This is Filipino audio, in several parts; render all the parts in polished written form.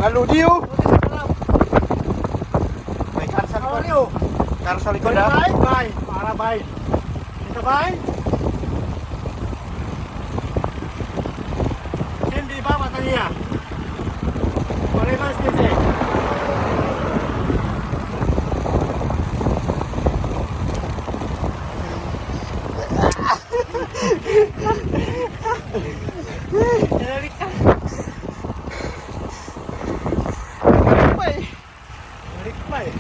Naludi oh. May car sa likod. Car sa likod ah. Bye. Para bye. Ito bye. Hindi ba baterya? Parehas kasi. Balik ka. Balik pa eh.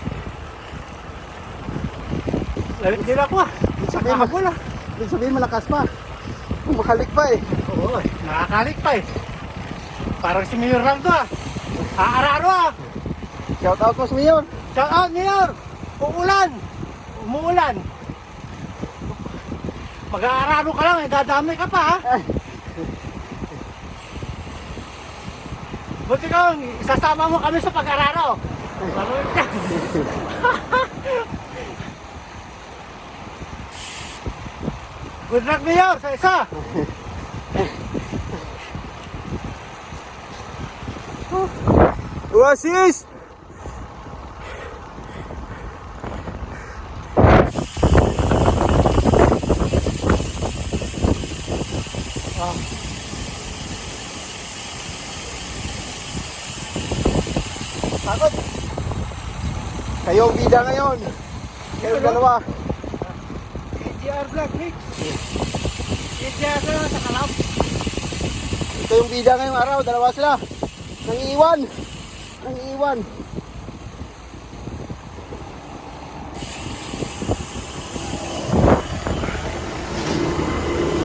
Balik din ako ah. Nakahabol ah. Ibig sabihin malakas pa. Makalik pa eh. Oo, nakakalik pa eh. Parang si Mayor lang to ah. Aararo ah. Shout out mo sa Mayor. Shout out Mayor. Uulan. Umuulan. Mag-aararo ka lang eh. Dadamay ka pa ha. Buti ka, isasama mo kami sa pag-araro. Maroon ka. Good luck Mayor sa isa. Oasis! Pagod. Kayo ang bida ngayon. Kayo dalawa. EGR Black Mix. EGR na sa kalab. Ito yung bida ngayong araw. Dalawa sila. Nangiiwan.